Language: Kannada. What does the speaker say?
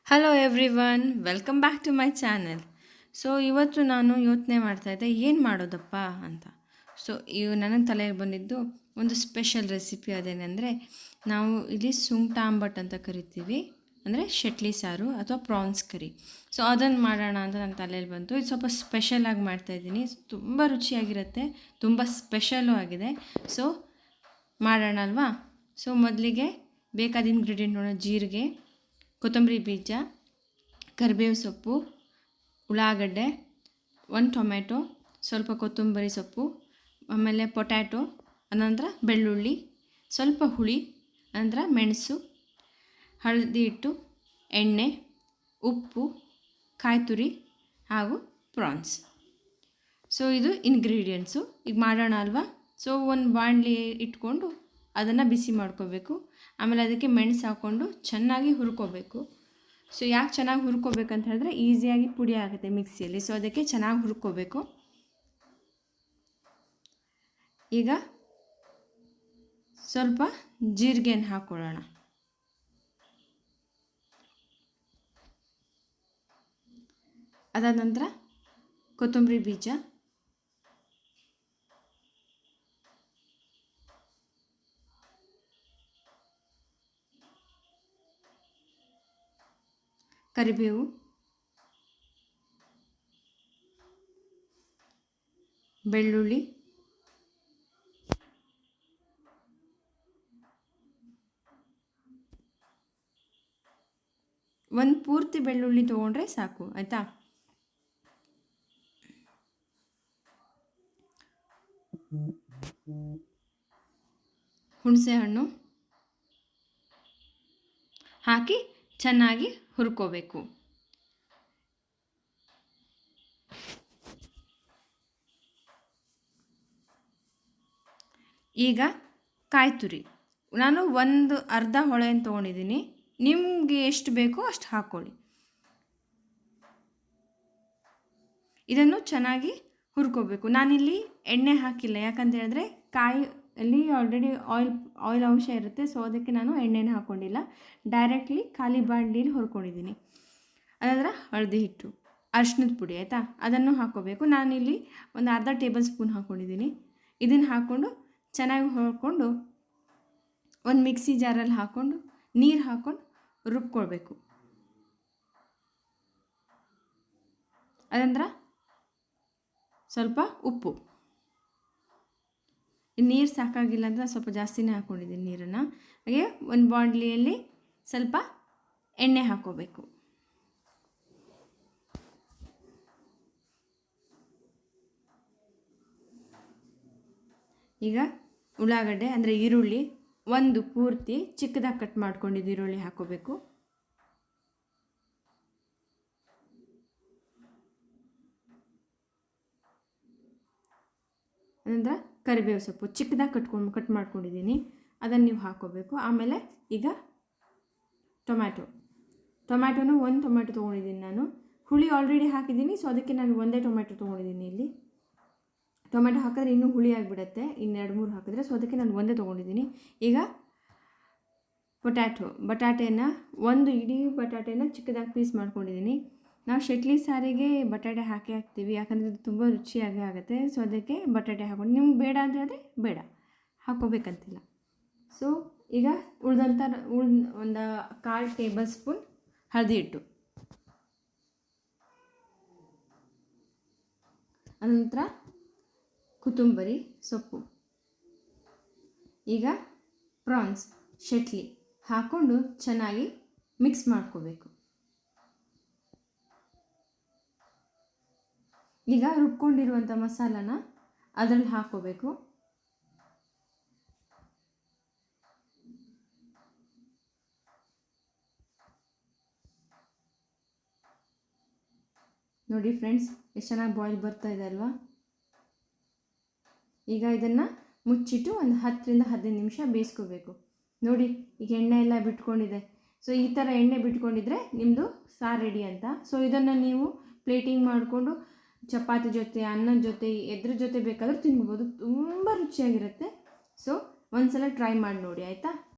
Hello everyone, welcome back to my channel. So ಇವತ್ತು ನಾನು ಯೋಚನೆ ಮಾಡ್ತಾಯಿದ್ದೆ ಏನು ಮಾಡೋದಪ್ಪ ಅಂತ. ಸೊ ಈಗ ನನಗೆ ತಲೆಗೆ ಬಂದಿದ್ದು ಒಂದು ಸ್ಪೆಷಲ್ ರೆಸಿಪಿ. ಅದೇನೆಂದರೆ, ನಾವು ಇಲ್ಲಿ ಸುಂಟ ಆಂಬಟ್ ಅಂತ ಕರಿತೀವಿ, ಅಂದರೆ ಶೆಟ್ಲಿ ಸಾರು ಅಥವಾ ಪ್ರಾನ್ಸ್ ಕರಿ. ಸೊ ಅದನ್ನು ಮಾಡೋಣ ಅಂತ ನನ್ನ ತಲೆಯಲ್ಲಿ ಬಂತು. ಇದು ಸ್ವಲ್ಪ ಸ್ಪೆಷಲಾಗಿ ಮಾಡ್ತಾಯಿದ್ದೀನಿ, ತುಂಬ ರುಚಿಯಾಗಿರುತ್ತೆ, ತುಂಬ ಸ್ಪೆಷಲು ಆಗಿದೆ. ಸೊ ಮಾಡೋಣ ಅಲ್ವಾ. ಸೊ ಮೊದಲಿಗೆ ಬೇಕಾದ ಇಂಗ್ರೀಡಿಯೆಂಟ್ ನೋಡೋಣ. ಜೀರಿಗೆ, ಕೊತ್ತಂಬರಿ ಬೀಜ, ಕರಿಬೇವು ಸೊಪ್ಪು, ಉಳ್ಳಾಗಡ್ಡೆ, ಒಂದು ಟೊಮೆಟೊ, ಸ್ವಲ್ಪ ಕೊತ್ತಂಬರಿ ಸೊಪ್ಪು, ಆಮೇಲೆ ಪೊಟ್ಯಾಟೊ, ಅನಂತರ ಬೆಳ್ಳುಳ್ಳಿ, ಸ್ವಲ್ಪ ಹುಳಿ, ಅನಂತರ ಮೆಣಸು, ಹಳದಿ ಹಿಟ್ಟು, ಎಣ್ಣೆ, ಉಪ್ಪು, ಕಾಯಿ ತುರಿ ಹಾಗೂ ಪ್ರಾನ್ಸ್. ಸೊ ಇದು ಇಂಗ್ರೀಡಿಯೆಂಟ್ಸು. ಈಗ ಮಾಡೋಣ ಅಲ್ವಾ. ಸೊ ಒಂದು ಬಾಣಲಿ ಇಟ್ಕೊಂಡು ಅದನ್ನು ಬಿಸಿ ಮಾಡ್ಕೋಬೇಕು. ಆಮೇಲೆ ಅದಕ್ಕೆ ಮೆಣಸು ಹಾಕ್ಕೊಂಡು ಚೆನ್ನಾಗಿ ಹುರ್ಕೋಬೇಕು. ಸೊ ಯಾಕೆ ಚೆನ್ನಾಗಿ ಹುರ್ಕೋಬೇಕಂತ ಹೇಳಿದ್ರೆ ಈಸಿಯಾಗಿ ಪುಡಿ ಆಗುತ್ತೆ ಮಿಕ್ಸಿಯಲ್ಲಿ. ಸೊ ಅದಕ್ಕೆ ಚೆನ್ನಾಗಿ ಹುರ್ಕೋಬೇಕು. ಈಗ ಸ್ವಲ್ಪ ಜೀರಿಗೆಯನ್ನು ಹಾಕ್ಕೊಳ್ಳೋಣ. ಅದಾದ ನಂತರ ಕೊತ್ತಂಬರಿ ಬೀಜ, ಕರಿಬೇವು, ಬೆಳ್ಳುಳ್ಳಿ, ಒಂದು ಪೂರ್ತಿ ಬೆಳ್ಳುಳ್ಳಿ ತೊಗೊಂಡ್ರೆ ಸಾಕು, ಆಯಿತಾ. ಹುಣಸೆ ಹಣ್ಣು ಹಾಕಿ ಚೆನ್ನಾಗಿ ಹುರ್ಕೋಬೇಕು. ಈಗ ಕಾಯಿ ತುರಿ ನಾನು ಒಂದು ಅರ್ಧ ಹೊಳೆಯನ್ನು ತೊಗೊಂಡಿದ್ದೀನಿ. ನಿಮಗೆ ಎಷ್ಟು ಬೇಕೋ ಅಷ್ಟು ಹಾಕ್ಕೊಳ್ಳಿ. ಇದನ್ನು ಚೆನ್ನಾಗಿ ಹುರ್ಕೋಬೇಕು. ನಾನಿಲ್ಲಿ ಎಣ್ಣೆ ಹಾಕಿಲ್ಲ, ಯಾಕಂತ ಹೇಳಿದ್ರೆ ಕಾಯಲ್ಲಿ ಆಲ್ರೆಡಿ ಆಯಿಲ್ ಅಂಶ ಇರುತ್ತೆ. ಸೊ ಅದಕ್ಕೆ ನಾನು ಎಣ್ಣೆನ ಹಾಕ್ಕೊಂಡಿಲ್ಲ, ಡೈರೆಕ್ಟ್ಲಿ ಖಾಲಿ ಬಾಣಲಿಯಲ್ಲಿ ಹುರ್ಕೊಂಡಿದ್ದೀನಿ. ಅದಾದ್ರೆ ಹಳದಿ ಹಿಟ್ಟು, ಅರಿಶಿನದ ಪುಡಿ, ಆಯಿತಾ, ಅದನ್ನು ಹಾಕ್ಕೋಬೇಕು. ನಾನಿಲ್ಲಿ ಒಂದು ಅರ್ಧ ಟೇಬಲ್ ಸ್ಪೂನ್ ಹಾಕ್ಕೊಂಡಿದ್ದೀನಿ. ಇದನ್ನು ಹಾಕ್ಕೊಂಡು ಚೆನ್ನಾಗಿ ಹುರ್ಕೊಂಡು ಒಂದು ಮಿಕ್ಸಿ ಜಾರಲ್ಲಿ ಹಾಕ್ಕೊಂಡು ನೀರು ಹಾಕ್ಕೊಂಡು ರುಬ್ಕೊಳ್ಬೇಕು. ಅದಂದ್ರೆ ಸ್ವಲ್ಪ ಉಪ್ಪು, ನೀರು ಸಾಕಾಗಿಲ್ಲ ಅಂತ ಸ್ವಲ್ಪ ಜಾಸ್ತಿನೇ ಹಾಕ್ಕೊಂಡಿದ್ದೀನಿ ನೀರನ್ನು. ಹಾಗೆ ಒಂದು ಬಾಣಲಿಯಲ್ಲಿ ಸ್ವಲ್ಪ ಎಣ್ಣೆ ಹಾಕ್ಕೋಬೇಕು. ಈಗ ಉಳ್ಳಾಗಡ್ಡೆ ಅಂದರೆ ಈರುಳ್ಳಿ ಒಂದು ಪೂರ್ತಿ ಚಿಕ್ಕದಾಗಿ ಕಟ್ ಮಾಡ್ಕೊಂಡಿದ್ದು ಈರುಳ್ಳಿ ಹಾಕ್ಕೋಬೇಕು. ಅನಂತರ ಕರಿಬೇವು ಸೊಪ್ಪು ಚಿಕ್ಕದಾಗಿ ಕಟ್ ಮಾಡ್ಕೊಂಡಿದ್ದೀನಿ, ಅದನ್ನು ನೀವು ಹಾಕ್ಕೋಬೇಕು. ಆಮೇಲೆ ಈಗ ಟೊಮ್ಯಾಟೊನ ಒಂದು ಟೊಮ್ಯಾಟೊ ತೊಗೊಂಡಿದ್ದೀನಿ ನಾನು. ಹುಳಿ ಆಲ್ರೆಡಿ ಹಾಕಿದ್ದೀನಿ, ಸೊ ಅದಕ್ಕೆ ನಾನು ಒಂದೇ ಟೊಮ್ಯಾಟೊ ತೊಗೊಂಡಿದ್ದೀನಿ. ಇಲ್ಲಿ ಟೊಮೆಟೊ ಹಾಕಿದ್ರೆ ಇನ್ನೂ ಹುಳಿ ಆಗಿಬಿಡುತ್ತೆ, ಇನ್ನು 2-3 ಹಾಕಿದ್ರೆ. ಸೊ ಅದಕ್ಕೆ ನಾನು ಒಂದೇ ತೊಗೊಂಡಿದ್ದೀನಿ. ಈಗ ಬಟಾಟೆನ ಒಂದು ಇಡೀ ಬಟಾಟೆನ ಚಿಕ್ಕದಾಗಿ ಪೀಸ್ ಮಾಡ್ಕೊಂಡಿದ್ದೀನಿ. ನಾವು ಶೆಟ್ಲಿ ಸಾರಿಗೆ ಬಟಾಟೆ ಹಾಕ್ತೀವಿ, ಯಾಕಂದರೆ ಅದು ತುಂಬ ರುಚಿಯಾಗಿ ಆಗುತ್ತೆ. ಸೊ ಅದಕ್ಕೆ ಬಟಾಟೆ ಹಾಕೊಂಡು, ನಿಮ್ಗೆ ಬೇಡ ಅಂತ ಹೇಳಿದ್ರೆ ಬೇಡ, ಹಾಕ್ಕೋಬೇಕಂತಿಲ್ಲ. ಸೊ ಈಗ ಉಳಿದಂಥ ಒಂದು 1/4 ಟೇಬಲ್ ಸ್ಪೂನ್ ಹಳದಿ ಹಿಟ್ಟು, ಅನಂತರ ಕೊತ್ತಂಬರಿ ಸೊಪ್ಪು, ಈಗ ಪ್ರಾನ್ಸ್ ಶೆಟ್ಲಿ ಹಾಕ್ಕೊಂಡು ಚೆನ್ನಾಗಿ ಮಿಕ್ಸ್ ಮಾಡ್ಕೋಬೇಕು. ಈಗ ರುಬ್ಕೊಂಡಿರುವಂಥ ಮಸಾಲಾನ ಅದರಲ್ಲಿ ಹಾಕ್ಕೋಬೇಕು. ನೋಡಿ ಫ್ರೆಂಡ್ಸ್, ಎಷ್ಟು ಚೆನ್ನಾಗಿ ಬಾಯ್ಲ್ ಬರ್ತಾ ಇದೆ ಅಲ್ವಾ. ಈಗ ಇದನ್ನು ಮುಚ್ಚಿಟ್ಟು ಒಂದು 10-15 ನಿಮಿಷ ಬೇಯಿಸ್ಕೋಬೇಕು. ನೋಡಿ ಈಗ ಎಣ್ಣೆ ಎಲ್ಲ ಬಿಟ್ಕೊಂಡಿದೆ. ಸೊ ಈ ಥರ ಎಣ್ಣೆ ಬಿಟ್ಕೊಂಡಿದ್ರೆ ನಿಮ್ಮದು ಸಾರು ರೆಡಿ ಅಂತ. ಸೊ ಇದನ್ನು ನೀವು ಪ್ಲೇಟಿಂಗ್ ಮಾಡಿಕೊಂಡು ಚಪಾತಿ ಜೊತೆ, ಅನ್ನದ ಜೊತೆ, ಎದ್ರ ಜೊತೆ ಬೇಕಾದರೂ ತಿನ್ಬೋದು, ತುಂಬ ರುಚಿಯಾಗಿರುತ್ತೆ. ಸೊ ಒಂದು ಸಲ ಟ್ರೈ ಮಾಡಿ ನೋಡಿ, ಆಯಿತಾ.